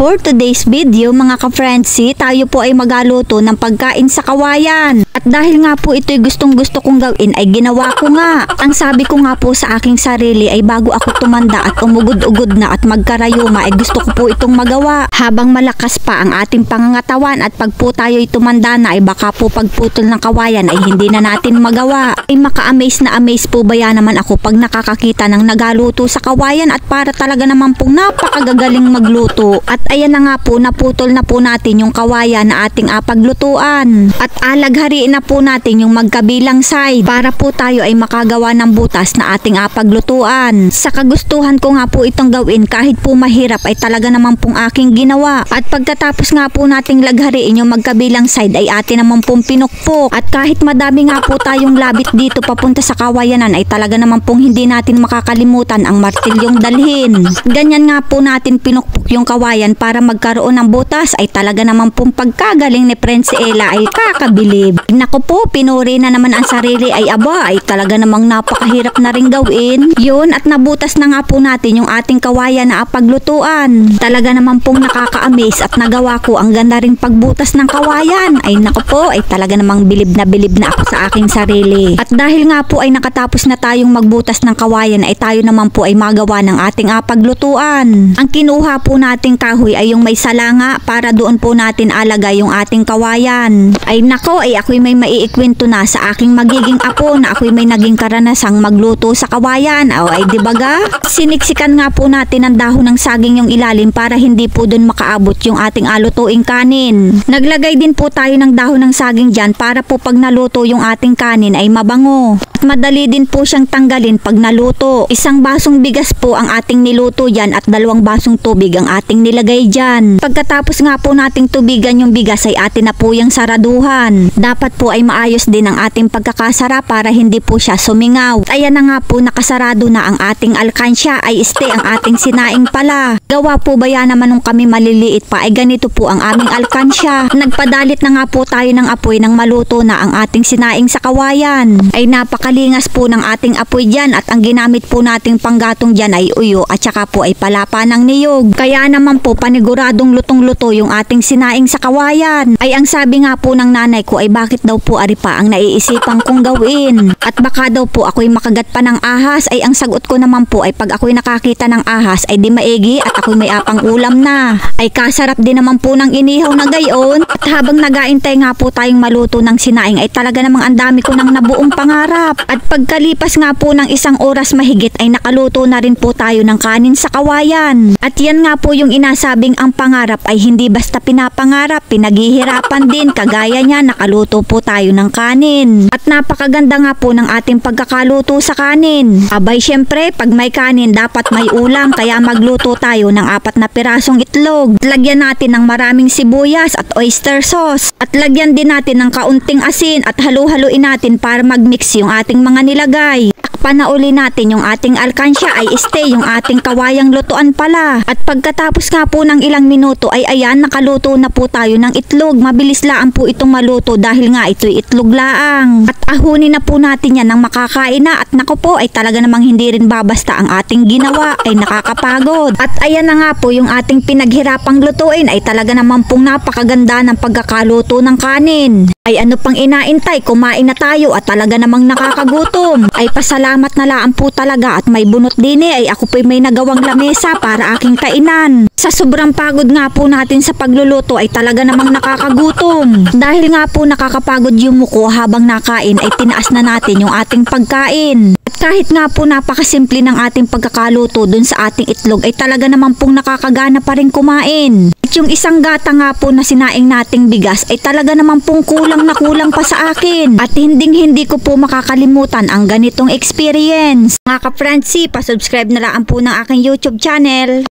For today's video mga ka-friendsi, tayo po ay magaluto ng pagkain sa kawayan. At dahil nga po ito'y gustong gusto kong gawin ay ginawa ko nga. Ang sabi ko nga po sa aking sarili ay bago ako tumanda at umugod-ugod na at magkarayuma ay gusto ko po itong magawa. Habang malakas pa ang ating pangangatawan at pag po tayo'y tumanda na ay baka po pagputol ng kawayan ay hindi na natin magawa. Ay maka-amaze na amaze po ba yan naman ako pag nakakakita ng nagaluto sa kawayan at para talaga naman pong napakagagaling magluto. At ayan na nga po, naputol na po natin yung kawayan na ating apaglutuan. At alaghariin na po natin yung magkabilang side para po tayo ay makagawa ng butas na ating apaglutuan. Sa kagustuhan ko nga po itong gawin kahit po mahirap ay talaga naman pong aking ginawa. At pagkatapos nga po nating laghariin yung magkabilang side ay atin naman pong pinukpok. At kahit madami nga po tayong labit dito papunta sa kawayanan ay talaga naman pong hindi natin makakalimutan ang martilyong dalhin. Ganyan nga po natin pinukpok yung kawayan para magkaroon ng butas ay talaga naman pong pagkagaling ni Prinsella ay kakabilib. Naku po, pinuri na naman ang sarili ay aba ay talaga namang napakahirap na rin gawin. Yun, at nabutas na nga po natin yung ating kawayan na apaglutuan. Talaga naman pong nakaka-amaze at nagawa ko ang ganda ring pagbutas ng kawayan. Ay naku po, ay talaga namang bilib na ako sa aking sarili. At dahil nga po ay nakatapos na tayong magbutas ng kawayan ay tayo naman po ay magawa ng ating apaglutuan. Ang kinuha po nating kahoy ay yung may salanga para doon po natin alagay yung ating kawayan. Ay nako, ay ako'y may maiikwento na sa aking magiging apo na ako'y may naging karanasang magluto sa kawayan. O ay dibaga? Siniksikan nga po natin ang dahon ng saging yung ilalim para hindi po doon makaabot yung ating alutuing kanin. Naglagay din po tayo ng dahon ng saging dyan para po pag naluto yung ating kanin ay mabango. At madali din po siyang tanggalin pag naluto. Isang basong bigas po ang ating niluto dyan at 2 basong tubig ang ating nilagay dyan. Pagkatapos nga po nating tubigan yung bigas ay atin na po yung saraduhan. Dapat po ay maayos din ang ating pagkakasara para hindi po siya sumingaw. At ayan na nga po, nakasarado na ang ating alkansya ay ang ating sinaing pala. Gawa po ba yan naman nung kami maliliit pa ay ganito po ang aming alkansya. Nagpadalit na nga po tayo ng apoy nang maluto na ang ating sinaing sa kawayan. Ay napakalingas po ng ating apoy dyan at ang ginamit po nating panggatong dyan ay uyo at saka po ay palapa ng niyog. Kaya naman po paniguradong lutong-luto yung ating sinaing sa kawayan. Ay ang sabi nga po ng nanay ko ay bakit daw po ari pa ang naiisipan kong gawin. At baka daw po ako'y makagat pa ng ahas ay ang sagot ko naman po ay pag ako'y nakakita ng ahas ay di maigi at ako'y may apang ulam na. Ay kasarap din naman po ng inihaw na gayon. At habang nagaintay nga po tayong maluto ng sinaing ay talaga namang ang dami ko ng nabuong pangarap. At pagkalipas nga po ng 1 oras mahigit ay nakaluto na rin po tayo ng kanin sa kawayan. At yan nga po yung inasabing ang pangarap ay hindi basta pinapangarap, pinaghihirapan din. Kagaya niya, nakaluto po tayo ng kanin. At napakaganda nga po ng ating pagkakaluto sa kanin. Abay syempre, pag may kanin dapat may ulam kaya magluto tayo ng 4 na pirasong itlog. Lagyan natin ng maraming sibuyas at oyster sauce. At lagyan din natin ng kaunting asin at halu-haluin natin para magmix yung ating mga nilagay. Panauli natin yung ating alkansya ay yung ating kawayang lutuan pala. At pagkatapos nga po ng ilang minuto ay ayan, nakaluto na po tayo ng itlog. Mabilis laan po itong maluto dahil nga ito'y itlog laang. At ahunin na po natin yan ng makakain na at naku po ay talaga namang hindi rin babasta ang ating ginawa ay nakakapagod. At ayan na nga po yung ating pinaghirapang lutuin ay talaga naman pong napakaganda ng pagkakaluto ng kanin. Ay ano pang inaintay, kumain na tayo at talaga namang nakakagutom. Ay pasalamat na laan po talaga at may bunot din ay ako po'y may nagawang lamesa para aking kainan. Sa sobrang pagod nga po natin sa pagluluto ay talaga namang nakakagutom. Dahil nga po nakakapagod yung muko habang nakain ay tinaas na natin yung ating pagkain. At kahit nga po napakasimple ng ating pagkakaluto dun sa ating itlog ay talaga naman pong nakakagana pa rin kumain. At yung isang gata nga po na sinaing nating bigas ay talaga naman pong kulang na kulang pa sa akin. At hindi ko po makakalimutan ang ganitong experience. Mga ka-friendsi, pa-subscribe na lang po ng aking YouTube channel.